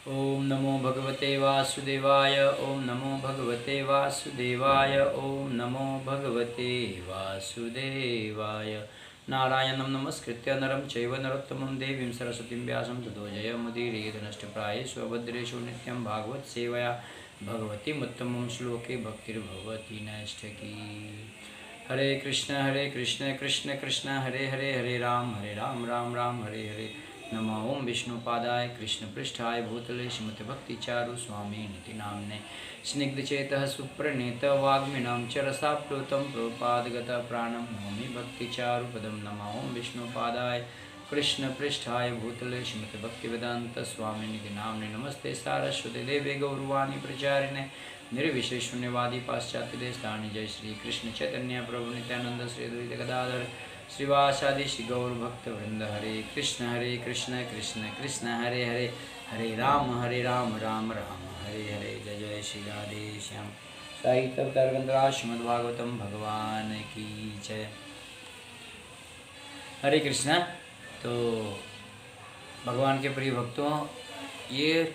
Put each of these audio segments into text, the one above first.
ओम नमो भगवते वासुदेवाय। ओम नमो भगवते वासुदेवाय। ओम नमो भगवते वासुदेवाय। नारायणं नमस्कृत्य नरं चैव नरोत्तमं देवीं सरस्वतीं व्यासं ततो जयमुदीरयेत् नष्टप्रायेषु अभद्रेषु नित्यं भागवत सेवया भगवतीमुत्तमं श्लोके भक्तिर्भवति नैष्ठिकी। हरे कृष्ण कृष्ण कृष्ण हरे हरे, हरे राम राम राम हरे हरे। नमो ओम विष्णुपादाय कृष्ण पृष्ठाय भूतले श्रीमते भक्ति चारु स्वामी निति नामने स्निग्धचेतः सुप्रणीत वाग्मिनां चरसाप्लुतं प्रोपादगत प्राणं नौमि भक्ति चारु पदम। नमो ओम विष्णुपादाय कृष्ण पृष्ठाय भूतले श्रीमते भक्तिवेदांत स्वामी निति नामने नमस्ते सारस्वती देवे गौरवाणी प्रचारिणे निर्विशेष शून्यवादी पाश्चात्य देशतानि। जय श्री कृष्ण चैतन्य प्रभु नित्यानंद श्री अद्वैत गदाधर श्रीवासादि श्री गौर भक्त वृंद। हरे कृष्ण कृष्ण कृष्ण हरे हरे, हरे राम राम राम हरे हरे। जय जय श्री राधे श्याम। साहित्य तरगंधरा श्रीमद्भागवतम भगवान की जय। हरे कृष्णा। तो भगवान के प्रिय भक्तों, ये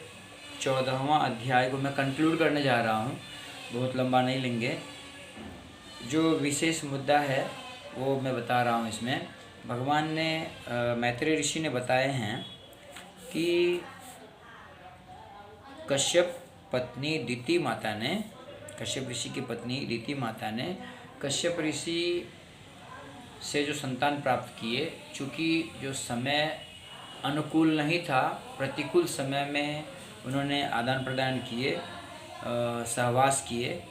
14वां अध्याय को मैं कंक्लूड करने जा रहा हूँ, बहुत लंबा नहीं लेंगे। जो विशेष मुद्दा है वो मैं बता रहा हूँ। इसमें भगवान ने मैत्रेय ऋषि ने बताए हैं कि कश्यप पत्नी दिति माता ने, कश्यप ऋषि की पत्नी दिति माता ने कश्यप ऋषि से जो संतान प्राप्त किए, चूँकि जो समय अनुकूल नहीं था, प्रतिकूल समय में उन्होंने आदान प्रदान किए, सहवास किए,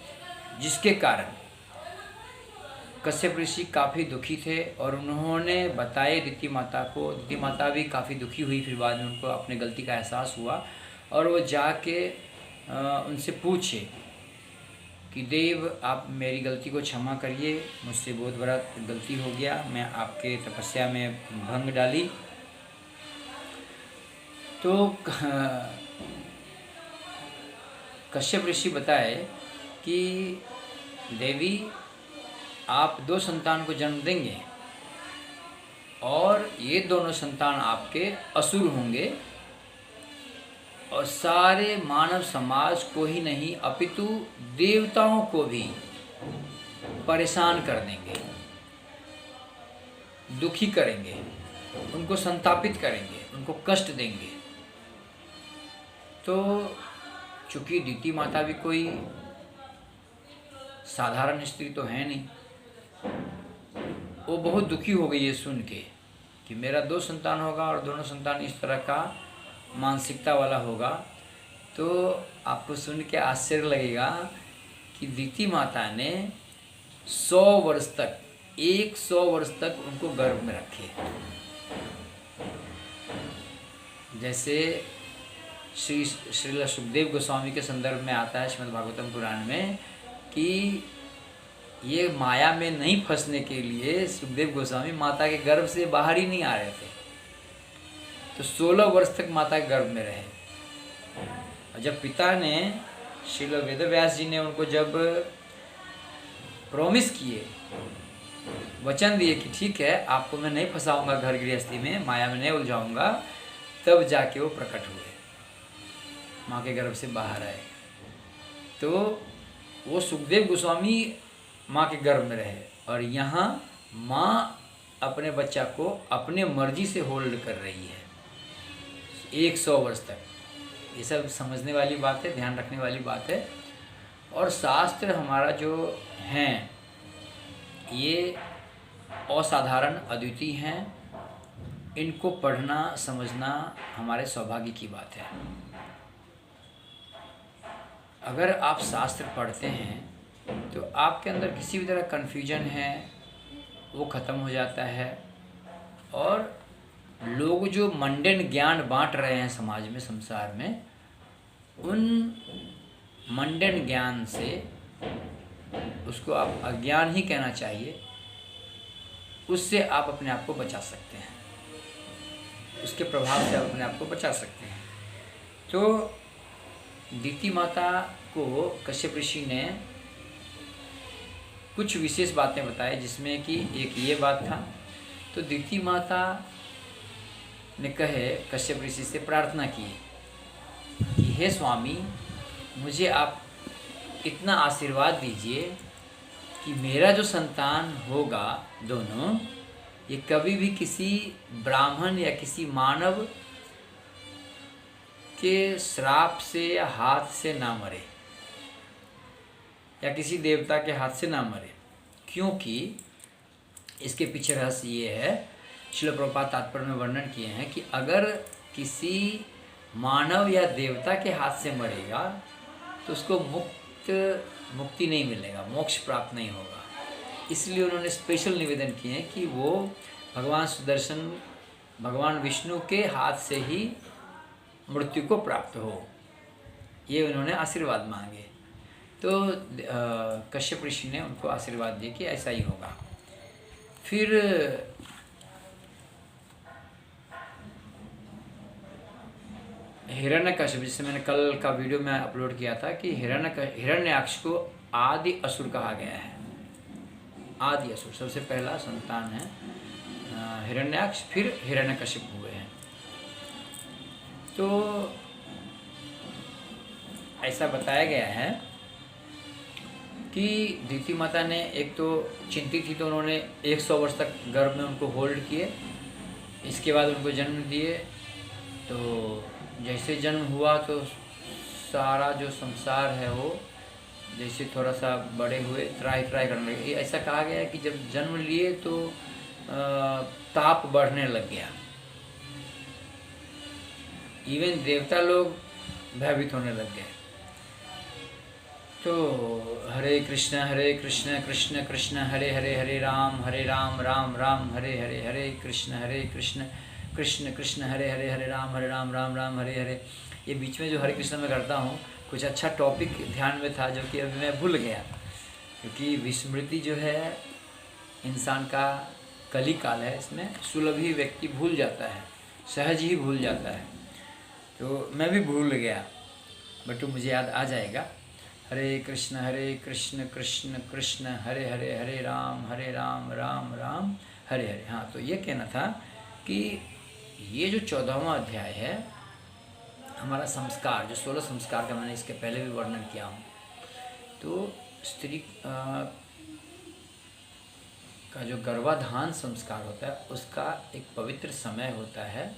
जिसके कारण कश्यप ऋषि काफ़ी दुखी थे और उन्होंने बताए दिति माता को। दिति माता भी काफ़ी दुखी हुई। फिर बाद में उनको अपने गलती का एहसास हुआ और वो जाके उनसे पूछे कि देव, आप मेरी गलती को क्षमा करिए, मुझसे बहुत बड़ा गलती हो गया, मैं आपके तपस्या में भंग डाली। तो कश्यप ऋषि बताए कि देवी, आप 2 संतान को जन्म देंगे और ये दोनों संतान आपके असुर होंगे और सारे मानव समाज को ही नहीं अपितु देवताओं को भी परेशान कर देंगे, दुखी करेंगे, उनको संतापित करेंगे, उनको कष्ट देंगे। तो चूँकि दिति माता भी कोई साधारण स्त्री तो है नहीं, वो बहुत दुखी हो गई ये सुन के कि मेरा 2 संतान होगा और दोनों संतान इस तरह का मानसिकता वाला होगा। तो आपको सुन के आश्चर्य लगेगा कि दिति माता ने 100 वर्ष तक, 100 वर्ष तक उनको गर्भ में रखे। जैसे श्रील सुखदेव गोस्वामी के संदर्भ में आता है श्रीमद् भागवतम पुराण में कि ये माया में नहीं फंसने के लिए सुखदेव गोस्वामी माता के गर्भ से बाहर ही नहीं आ रहे थे। तो 16 वर्ष तक माता के गर्भ में रहे। और जब पिता ने, श्रील वेदव्यास जी ने उनको जब प्रॉमिस किए, वचन दिए कि ठीक है, आपको मैं नहीं फंसाऊंगा घर गृहस्थी में, माया में नहीं उलझाऊंगा, तब जाके वो प्रकट हुए, माँ के गर्भ से बाहर आए। तो वो सुखदेव गोस्वामी माँ के गर्भ में रहे और यहाँ माँ अपने बच्चा को अपने मर्जी से होल्ड कर रही है 100 वर्ष तक। ये सब समझने वाली बात है, ध्यान रखने वाली बात है। और शास्त्र हमारा जो हैं ये असाधारण, अद्वितीय हैं। इनको पढ़ना समझना हमारे सौभाग्य की बात है। अगर आप शास्त्र पढ़ते हैं तो आपके अंदर किसी भी तरह कन्फ्यूजन है वो ख़त्म हो जाता है। और लोग जो मंडेन ज्ञान बांट रहे हैं समाज में, संसार में, उन मंडेन ज्ञान से, उसको आप अज्ञान ही कहना चाहिए, उससे आप अपने आप को बचा सकते हैं, उसके प्रभाव से आप अपने आप को बचा सकते हैं। तो दिति माता को कश्यप ऋषि ने कुछ विशेष बातें बताए, जिसमें कि एक ये बात था। तो दिति माता ने कहे कश्यप ऋषि से प्रार्थना की हे स्वामी, मुझे आप इतना आशीर्वाद दीजिए कि मेरा जो संतान होगा दोनों, ये कभी भी किसी ब्राह्मण या किसी मानव के श्राप से या हाथ से ना मरे, या किसी देवता के हाथ से ना मरे। क्योंकि इसके पीछे रहस्य ये है, श्रील प्रभुपाद तात्पर्य में वर्णन किए हैं कि अगर किसी मानव या देवता के हाथ से मरेगा तो उसको मुक्ति नहीं मिलेगा, मोक्ष प्राप्त नहीं होगा। इसलिए उन्होंने स्पेशल निवेदन किए हैं कि वो भगवान सुदर्शन, भगवान विष्णु के हाथ से ही मृत्यु को प्राप्त हो, ये उन्होंने आशीर्वाद मांगे। तो कश्यप ऋषि ने उनको आशीर्वाद दिए कि ऐसा ही होगा। फिर हिरण्यकश्यप, जिससे मैंने कल का वीडियो में अपलोड किया था कि हिरण्याक्ष को आदि असुर कहा गया है। आदि असुर सबसे पहला संतान है हिरण्याक्ष, फिर हिरण्यकश्यप हुए हैं। तो ऐसा बताया गया है कि दीति माता ने एक तो चिंतित थी, तो उन्होंने 100 वर्ष तक गर्भ में उनको होल्ड किए। इसके बाद उनको जन्म दिए। तो जैसे जन्म हुआ तो सारा जो संसार है वो जैसे थोड़ा सा बड़े हुए, ट्राई करने लगे। ऐसा कहा गया है कि जब जन्म लिए तो ताप बढ़ने लग गया, इवन देवता लोग भयभीत होने लग गए। तो हरे कृष्ण कृष्ण कृष्ण हरे हरे, हरे राम राम राम हरे हरे, हरे कृष्ण कृष्ण कृष्ण हरे हरे, हरे राम राम राम हरे हरे। ये बीच में जो हरे कृष्ण में करता हूँ, कुछ अच्छा टॉपिक ध्यान में था जो कि अभी मैं भूल गया, क्योंकि विस्मृति जो है इंसान का कली काल है, इसमें सुलभ ही व्यक्ति भूल जाता है, सहज ही भूल जाता है। तो मैं भी भूल गया, बट तो मुझे याद आ जाएगा। हरे कृष्ण कृष्ण कृष्ण हरे हरे, हरे राम राम राम हरे हरे। हाँ, तो ये कहना था कि ये जो 14वां अध्याय है हमारा संस्कार, जो 16 संस्कार का मैंने इसके पहले भी वर्णन किया हूँ। तो स्त्री का जो गर्भाधान संस्कार होता है उसका एक पवित्र समय होता है,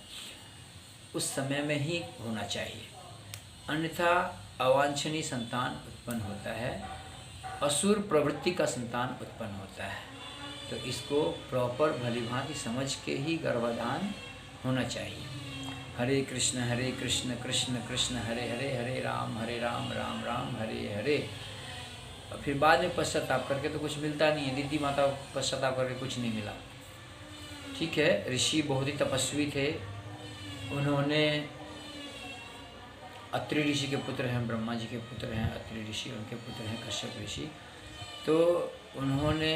उस समय में ही होना चाहिए, अन्यथा अवांछनीय संतान उत्पन्न होता है, असुर प्रवृत्ति का संतान उत्पन्न होता है। तो इसको प्रॉपर भलीभांति समझ के ही गर्भाधान होना चाहिए। हरे कृष्ण कृष्ण कृष्ण हरे हरे, हरे राम राम राम हरे हरे। और फिर बाद में पश्चाताप करके तो कुछ मिलता नहीं है। दीदी माता पश्चाताप करके कुछ नहीं मिला। ठीक है, ऋषि बहुत ही तपस्वी थे। उन्होंने अत्रि ऋषि के पुत्र हैं, ब्रह्मा जी के पुत्र हैं अत्रि ऋषि, उनके पुत्र हैं कश्यप ऋषि। तो उन्होंने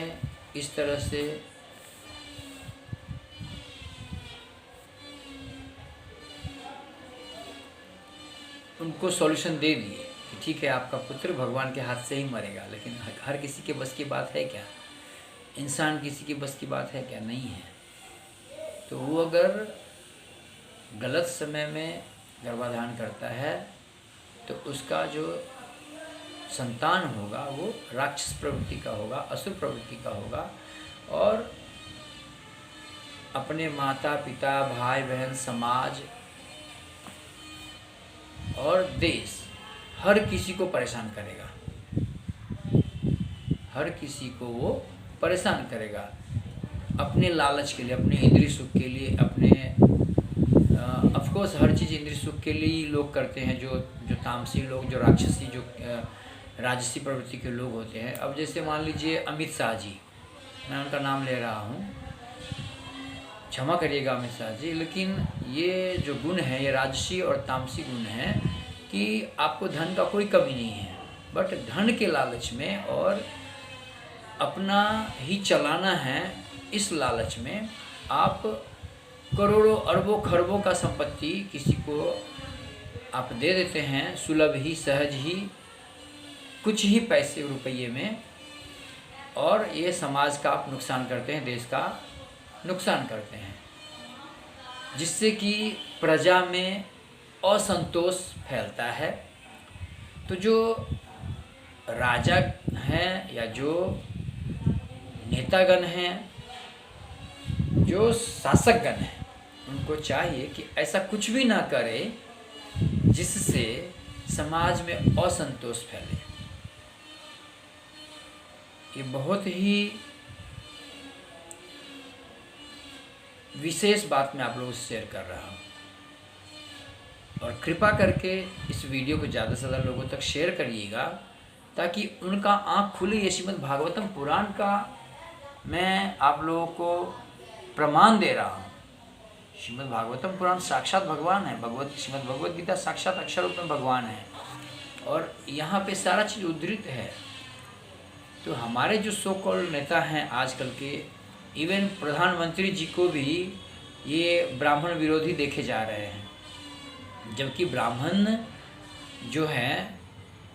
इस तरह से उनको सॉल्यूशन दे दिए कि ठीक है, आपका पुत्र भगवान के हाथ से ही मरेगा। लेकिन हर किसी के बस की बात है क्या? इंसान किसी के बस की बात है क्या? नहीं है। तो वो अगर गलत समय में गर्भाधान करता है तो उसका जो संतान होगा वो राक्षस प्रवृत्ति का होगा, असुर प्रवृत्ति का होगा, और अपने माता पिता, भाई बहन, समाज और देश, हर किसी को परेशान करेगा। हर किसी को वो परेशान करेगा अपने लालच के लिए, अपने इंद्रिय सुख के लिए, अपने ऑफकोर्स हर चीज़ इंद्रिय सुख के लिए ही लोग करते हैं। जो तामसी लोग, जो राक्षसी, जो राजसी प्रवृत्ति के लोग होते हैं। अब जैसे मान लीजिए अमित शाह जी, मैं उनका नाम ले रहा हूँ, क्षमा करिएगा अमित शाह जी, लेकिन ये जो गुण है, ये राजसी और तामसी गुण है कि आपको धन का कोई कमी नहीं है, बट धन के लालच में और अपना ही चलाना है, इस लालच में आप करोड़ों अरबों खरबों का संपत्ति किसी को आप दे देते हैं, सुलभ ही, सहज ही, कुछ ही पैसे रुपये में, और ये समाज का आप नुकसान करते हैं, देश का नुकसान करते हैं, जिससे कि प्रजा में असंतोष फैलता है। तो जो राजा हैं या जो नेतागण हैं, जो शासकगण हैं, उनको चाहिए कि ऐसा कुछ भी ना करे जिससे समाज में असंतोष फैले। ये बहुत ही विशेष बात मैं आप लोगों से शेयर कर रहा हूँ, और कृपा करके इस वीडियो को ज़्यादा से ज़्यादा लोगों तक शेयर करिएगा ताकि उनका आँख खुले। ये श्रीमद् भागवतम पुराण का मैं आप लोगों को प्रमाण दे रहा हूँ। श्रीमद् भागवतम पुराण साक्षात भगवान है, श्रीमद् भगवद गीता साक्षात अक्षर रूप में भगवान है, और यहाँ पे सारा चीज़ उद्धृत है। तो हमारे जो सो कॉल्ड नेता हैं आजकल के, इवन प्रधानमंत्री जी को भी ये ब्राह्मण विरोधी देखे जा रहे हैं, जबकि ब्राह्मण जो हैं,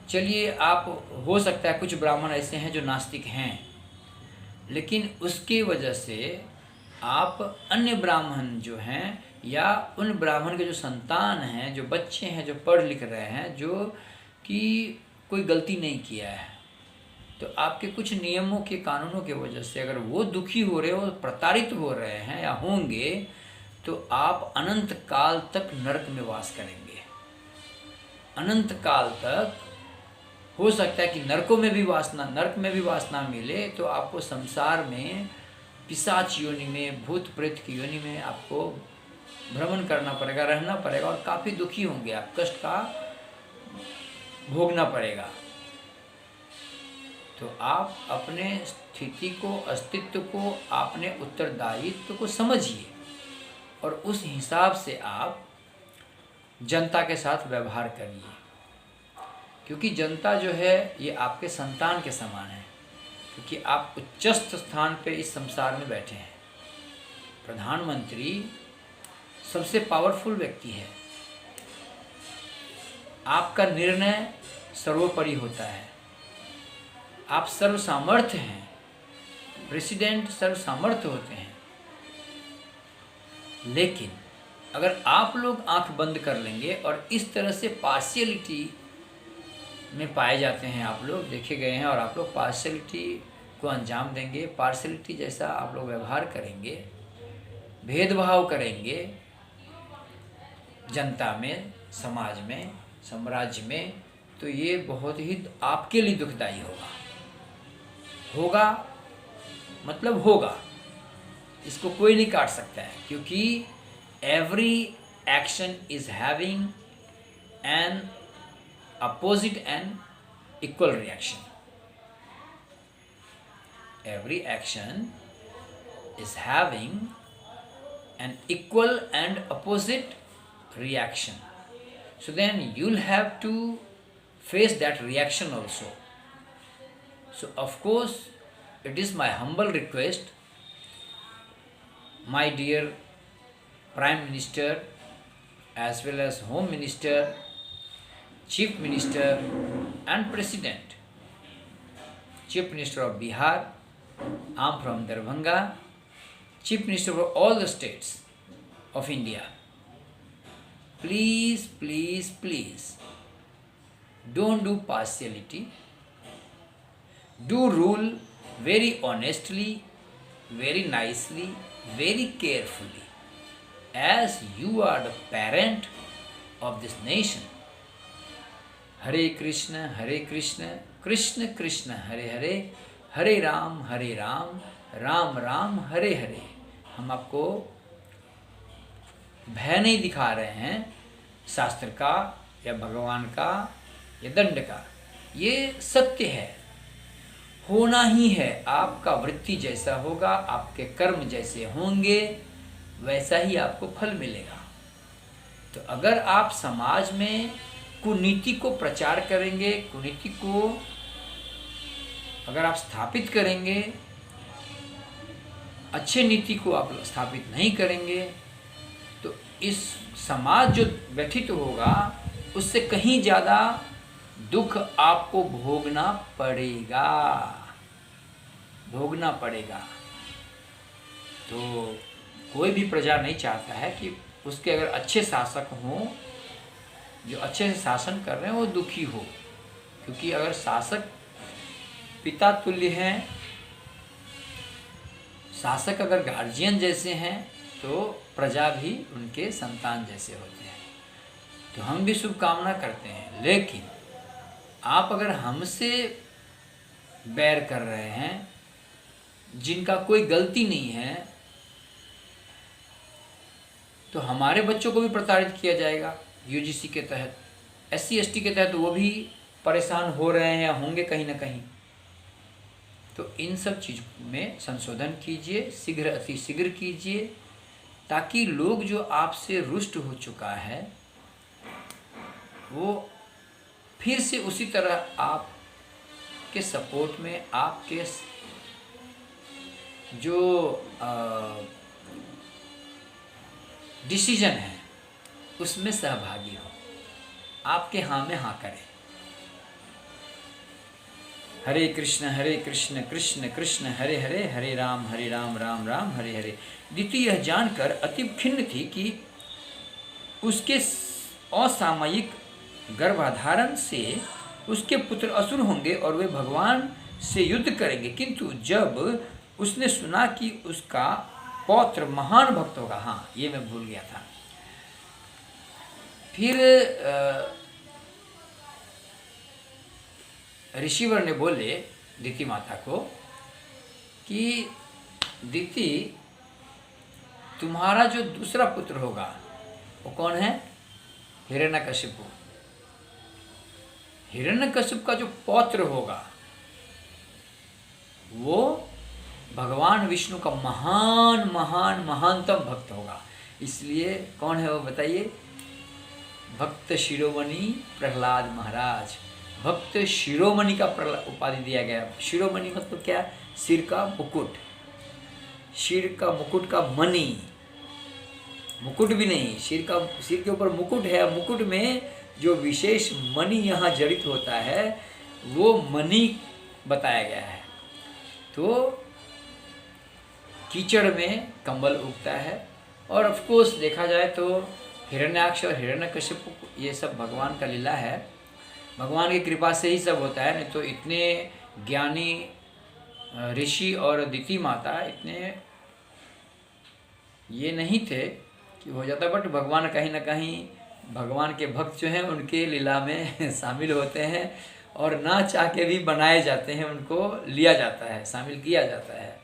चलिए आप हो सकता है कुछ ब्राह्मण ऐसे हैं जो नास्तिक हैं, लेकिन उसकी वजह से आप अन्य ब्राह्मण जो हैं या उन ब्राह्मण के जो संतान हैं, जो बच्चे हैं, जो पढ़ लिख रहे हैं, जो कि कोई गलती नहीं किया है, तो आपके कुछ नियमों के, कानूनों की वजह से अगर वो दुखी हो रहे हो, प्रताड़ित हो रहे हैं या होंगे, तो आप अनंत काल तक नरक में वास करेंगे। अनंत काल तक हो सकता है कि नरक में भी वास ना मिले, तो आपको संसार में पिशाच योनि में, भूत प्रेत की योनि में आपको भ्रमण करना पड़ेगा, रहना पड़ेगा, और काफ़ी दुखी होंगे आप, कष्ट का भोगना पड़ेगा। तो आप अपने स्थिति को, अस्तित्व को, अपने उत्तरदायित्व को समझिए, और उस हिसाब से आप जनता के साथ व्यवहार करिए, क्योंकि जनता जो है ये आपके संतान के समान है, क्योंकि आप उच्चस्थ स्थान पे इस संसार में बैठे हैं। प्रधानमंत्री सबसे पावरफुल व्यक्ति है, आपका निर्णय सर्वोपरि होता है, आप सर्व सामर्थ्य हैं, प्रेसिडेंट सर्व सामर्थ्य होते हैं। लेकिन अगर आप लोग आंख बंद कर लेंगे और इस तरह से पार्शियलिटी में पाए जाते हैं, आप लोग देखे गए हैं, और आप लोग पार्शियलिटी को अंजाम देंगे, पार्शियलिटी जैसा आप लोग व्यवहार करेंगे, भेदभाव करेंगे जनता में, समाज में, साम्राज्य में, तो ये बहुत ही आपके लिए दुखदाई होगा मतलब होगा, इसको कोई नहीं काट सकता है, क्योंकि every action is having an opposite and equal reaction. Every action is having an equal and opposite reaction. So then you'll have to face that reaction also. So of course it is my humble request, my dear Prime Minister as well as Home Minister, Chief Minister and President. Chief Minister of Bihar, I'm from Darbhanga, Chief Minister for all the states of India. Please, please, please, don't do partiality. Do rule very honestly, very nicely, very carefully, as you are the parent of this nation. Hare Krishna, Krishna Krishna, Hare Hare, Hare Ram, Ram Ram, Hare Hare. हम आपको भय नहीं दिखा रहे हैं शास्त्र का या भगवान का या दंड का, ये सत्य है, होना ही है। आपका वृत्ति जैसा होगा, आपके कर्म जैसे होंगे, वैसा ही आपको फल मिलेगा। तो अगर आप समाज में कुनीति को प्रचार करेंगे, कुनीति को अगर आप स्थापित करेंगे, अच्छे नीति को आप स्थापित नहीं करेंगे, तो इस समाज जो व्यथित होगा उससे कहीं ज़्यादा दुख आपको भोगना पड़ेगा। तो कोई भी प्रजा नहीं चाहता है कि उसके अगर अच्छे शासक हों जो अच्छे से शासन कर रहे हैं वो दुखी हो, क्योंकि अगर शासक पिता तुल्य हैं, शासक अगर गार्जियन जैसे हैं, तो प्रजा भी उनके संतान जैसे होते हैं। तो हम भी शुभकामना करते हैं, लेकिन आप अगर हमसे बैर कर रहे हैं जिनका कोई गलती नहीं है, तो हमारे बच्चों को भी प्रताड़ित किया जाएगा यूजीसी के तहत, SC ST के तहत वो भी परेशान हो रहे हैं या होंगे कहीं ना कहीं। तो इन सब चीज़ों में संशोधन कीजिए, शीघ्र अतिशीघ्र कीजिए, ताकि लोग जो आपसे रुष्ट हो चुका है वो फिर से उसी तरह आपके सपोर्ट में, आपके जो डिसीजन है उसमें सहभागी हो, आपके हाँ में हाँ करें। हरे कृष्ण कृष्ण कृष्ण हरे हरे, हरे राम राम राम हरे हरे। दिति यह जानकर अति खिन्न थी कि उसके असामयिक गर्भाधारण से उसके पुत्र असुर होंगे और वे भगवान से युद्ध करेंगे, किंतु जब उसने सुना कि उसका पौत्र महान भक्त होगा, हाँ ये मैं भूल गया था, फिर ऋषिवर ने बोले दिति माता को कि दिति, तुम्हारा जो दूसरा पुत्र होगा वो कौन है? हिरण्यकशिपु। हिरण्यकशिपु का जो पौत्र होगा वो भगवान विष्णु का महानतम भक्त होगा। इसलिए कौन है वो बताइए? भक्त शिरोमणि प्रहलाद महाराज। भक्त शिरोमणि का उपाधि दिया गया। शिरोमणि मतलब क्या? सिर का मुकुट, सिर का मुकुट का मणि, मुकुट भी नहीं, सिर के ऊपर मुकुट है, मुकुट में जो विशेष मणि यहाँ जड़ित होता है वो मणि बताया गया है। तो कीचड़ में कमल उगता है, और ऑफ कोर्स देखा जाए तो हिरण्याक्ष और हिरण्यकशिपु ये सब भगवान का लीला है, भगवान की कृपा से ही सब होता है। नहीं तो इतने ज्ञानी ऋषि और दिति माता इतने ये नहीं थे कि हो जाता, बट भगवान कहीं ना कहीं भगवान के भक्त जो हैं उनके लीला में शामिल होते हैं, और ना चाह के भी बनाए जाते हैं, उनको लिया जाता है, शामिल किया जाता है।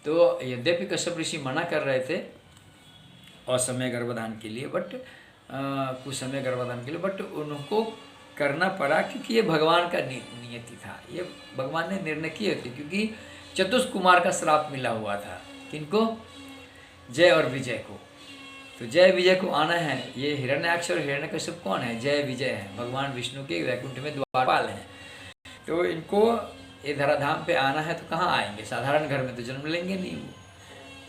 तो यद्यपि कश्यप ऋषि मना कर रहे थे असमय गर्भधान के लिए, बट कुछ समय गर्भधान के लिए, बट उनको करना पड़ा क्योंकि ये भगवान का नियति था, ये भगवान ने निर्णय किए थे, क्योंकि चतुष्कुमार का श्राप मिला हुआ था। किनको? जय और विजय को। तो जय विजय को आना है। ये हिरण्याक्ष और हिरण्यकशिप कौन है? जय विजय है, भगवान विष्णु के वैकुंठ में द्वारपाल हैं। तो इनको ये धराधाम पे आना है तो कहाँ आएंगे? साधारण घर में तो जन्म लेंगे नहीं वो।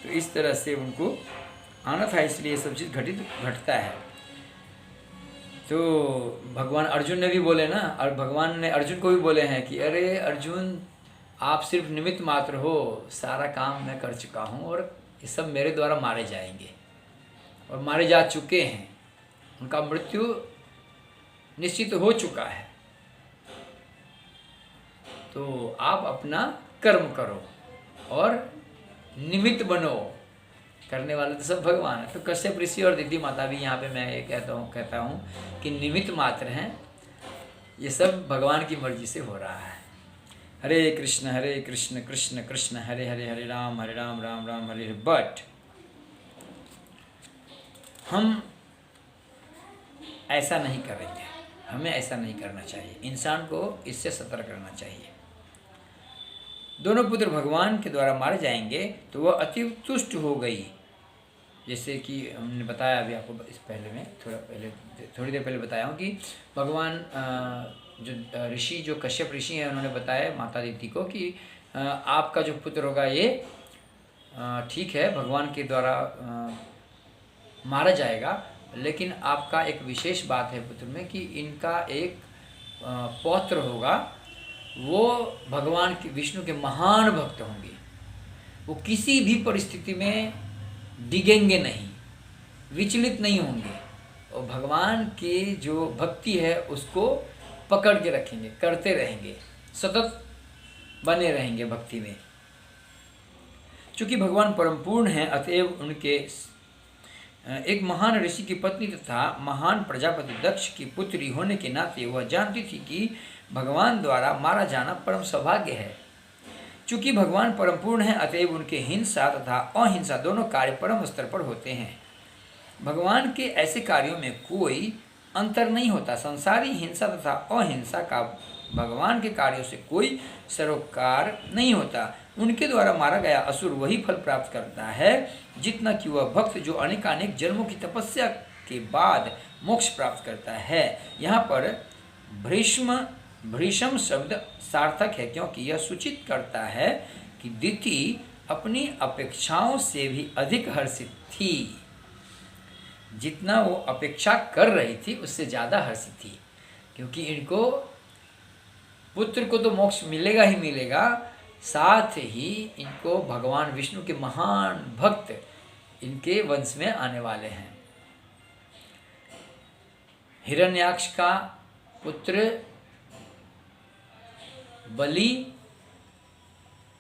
तो इस तरह से उनको आना था, इसलिए ये सब चीज़ घटता है। तो भगवान अर्जुन ने भी बोले ना, और भगवान ने अर्जुन को भी बोले हैं कि अरे अर्जुन, आप सिर्फ निमित्त मात्र हो, सारा काम मैं कर चुका हूँ और ये सब मेरे द्वारा मारे जाएंगे, और मारे जा चुके हैं, उनका मृत्यु निश्चित हो चुका है। तो आप अपना कर्म करो और निमित्त बनो, करने वाले तो सब भगवान है। तो कश्यप ऋषि और दिति माता भी यहाँ पे मैं ये कहता हूँ कि निमित्त मात्र हैं, ये सब भगवान की मर्जी से हो रहा है। हरे कृष्ण कृष्ण कृष्ण हरे हरे, हरे राम राम राम हरे हरे। बट हम ऐसा नहीं करेंगे, हमें ऐसा नहीं करना चाहिए, इंसान को इससे सतर्क रहना चाहिए। दोनों पुत्र भगवान के द्वारा मारे जाएंगे तो वह अति तुष्ट हो गई, जैसे कि हमने बताया अभी आपको इस पहले में थोड़ी देर पहले बताया हूँ कि भगवान जो ऋषि, जो कश्यप ऋषि हैं, उन्होंने बताया माता दिति को कि आपका जो पुत्र होगा ये ठीक है भगवान के द्वारा मारा जाएगा, लेकिन आपका एक विशेष बात है पुत्र में कि इनका एक पौत्र होगा, वो भगवान के विष्णु के महान भक्त होंगे, वो किसी भी परिस्थिति में डिगेंगे नहीं, विचलित नहीं होंगे, और भगवान की जो भक्ति है उसको पकड़ के रखेंगे, करते रहेंगे, सतत बने रहेंगे भक्ति में। चूँकि भगवान परम पूर्ण हैं, अतएव उनके एक महान ऋषि की पत्नी तथा महान प्रजापति दक्ष की पुत्री होने के नाते वह जानती थी कि भगवान द्वारा मारा जाना परम सौभाग्य है। चूँकि भगवान परम पूर्ण हैं, अतएव उनके हिंसा तथा अहिंसा दोनों कार्य परम स्तर पर होते हैं। भगवान के ऐसे कार्यों में कोई अंतर नहीं होता। संसारी हिंसा तथा अहिंसा का भगवान के कार्यों से कोई सरोकार नहीं होता। उनके द्वारा मारा गया असुर वही फल प्राप्त करता है जितना कि वह भक्त जो अनेकानेक जन्मों की तपस्या के बाद मोक्ष प्राप्त करता है। यहाँ पर भृशम शब्द सार्थक है, क्योंकि यह सूचित करता है कि दिति अपनी अपेक्षाओं से भी अधिक हर्षित थी। जितना वो अपेक्षा कर रही थी उससे ज़्यादा हर्षित थी, क्योंकि इनको पुत्र को तो मोक्ष मिलेगा ही मिलेगा, साथ ही इनको भगवान विष्णु के महान भक्त इनके वंश में आने वाले हैं। हिरण्याक्ष का पुत्र बलि,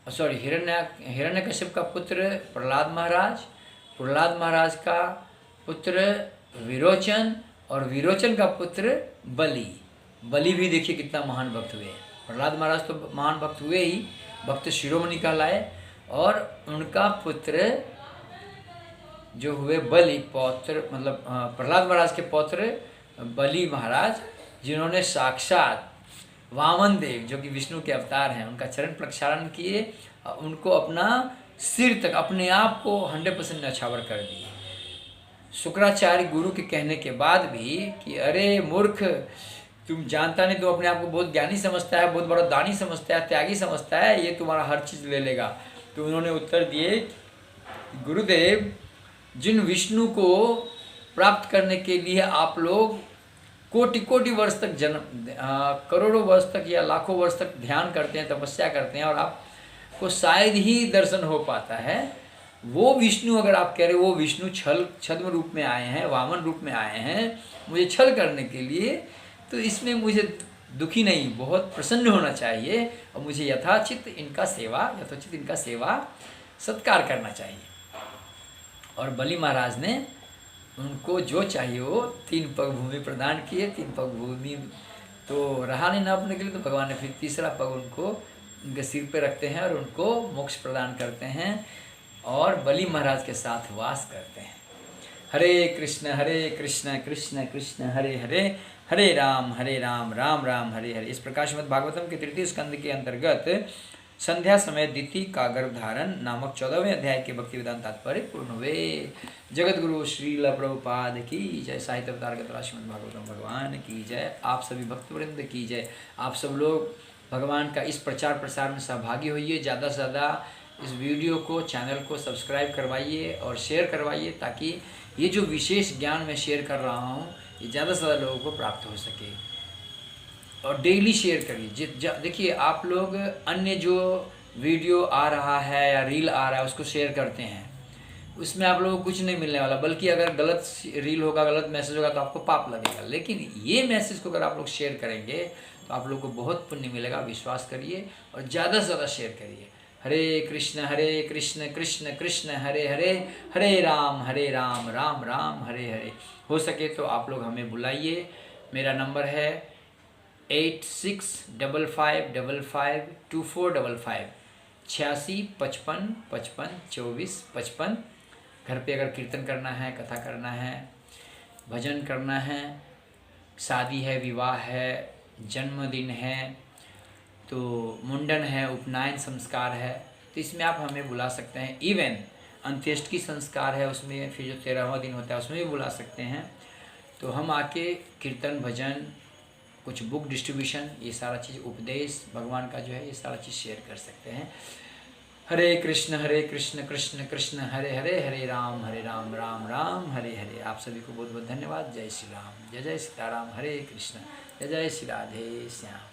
हिरण्यकश्यप का पुत्र प्रहलाद महाराज का पुत्र विरोचन, और विरोचन का पुत्र बलि भी देखिए कितना महान भक्त हुए। प्रहलाद महाराज तो महान भक्त हुए ही, भक्त शिरोमणि कहलाए, और उनका पुत्र जो हुए बलि, पौत्र मतलब प्रहलाद महाराज के पौत्र बलि महाराज, जिन्होंने साक्षात वामन देव जो कि विष्णु के अवतार हैं उनका चरण प्रक्षालन किए, उनको अपना सिर तक अपने आप को 100% न्यौछावर कर दिए। शुक्राचार्य गुरु के कहने के बाद भी कि अरे मूर्ख, तुम जानता नहीं, तुम अपने आप को बहुत ज्ञानी समझता है, बहुत बड़ा दानी समझता है, त्यागी समझता है, ये तुम्हारा हर चीज़ ले लेगा। तो उन्होंने उत्तर दिए, गुरुदेव, जिन विष्णु को प्राप्त करने के लिए आप लोग कोटि वर्ष तक करोड़ों वर्ष तक या लाखों वर्ष तक ध्यान करते हैं, तपस्या करते हैं, और आपको शायद ही दर्शन हो पाता है, वो विष्णु अगर आप कह रहे हो वो विष्णु छद्म रूप में आए हैं, वामन रूप में आए हैं मुझे छल करने के लिए, तो इसमें मुझे दुखी नहीं, बहुत प्रसन्न होना चाहिए, और मुझे यथोचित इनका सेवा सत्कार करना चाहिए। और बलि महाराज ने उनको जो चाहिए वो 3 पग भूमि प्रदान किए। 3 पग भूमि तो रहा नहीं नापने के लिए, तो भगवान ने फिर तीसरा पग उनके सिर पे रखते हैं और उनको मोक्ष प्रदान करते हैं, और बलि महाराज के साथ वास करते हैं। हरे कृष्ण कृष्ण कृष्ण हरे हरे, हरे राम राम राम हरे हरे। इस प्रकार श्रीमद् भागवतम के 3 स्कंद के अंतर्गत संध्या समय दिति का गर्भधारण नामक 14वें अध्याय के भक्ति वेदांत तात्पर्य पूर्ण हुए। जगत गुरु श्रील प्रभुपाद की जय, साहित्य अवतार के श्रीमद् भागवतम भगवान की जय, आप सभी भक्तवृंद की जय। आप सब लोग भगवान का इस प्रचार प्रसार में सहभागी होइए, ज़्यादा से ज़्यादा इस वीडियो को, चैनल को सब्सक्राइब करवाइए और शेयर करवाइए, ताकि ये जो विशेष ज्ञान मैं शेयर कर रहा हूँ ये ज़्यादा से ज़्यादा लोगों को प्राप्त हो सके। और डेली शेयर करिए। देखिए, आप लोग अन्य जो वीडियो आ रहा है या रील आ रहा है उसको शेयर करते हैं, उसमें आप लोगों को कुछ नहीं मिलने वाला, बल्कि अगर गलत रील होगा, गलत मैसेज होगा तो आपको पाप लगेगा। लेकिन ये मैसेज को अगर आप लोग शेयर करेंगे तो आप लोग को बहुत पुण्य मिलेगा, विश्वास करिए और ज़्यादा से ज़्यादा शेयर करिए। हरे कृष्ण कृष्ण कृष्ण हरे हरे, हरे राम राम राम हरे हरे। हो सके तो आप लोग हमें बुलाइए। मेरा नंबर है 8655552455, 8655552455। घर पे अगर कीर्तन करना है, कथा करना है, भजन करना है, शादी है, विवाह है, जन्मदिन है, तो मुंडन है, उपनयन संस्कार है, तो इसमें आप हमें बुला सकते हैं। इवन अंत्येष्टि संस्कार है, उसमें फिर जो 13वां दिन होता है उसमें भी बुला सकते हैं। तो हम आके कीर्तन, भजन, कुछ बुक डिस्ट्रीब्यूशन, ये सारा चीज़, उपदेश भगवान का जो है, ये सारा चीज़ शेयर कर सकते हैं। हरे कृष्ण कृष्ण कृष्ण हरे हरे, हरे राम राम राम हरे हरे। आप सभी को बहुत बहुत धन्यवाद। जय श्री राम, जय जय सीताराम, हरे कृष्ण, जय जय श्री राधे श्याम।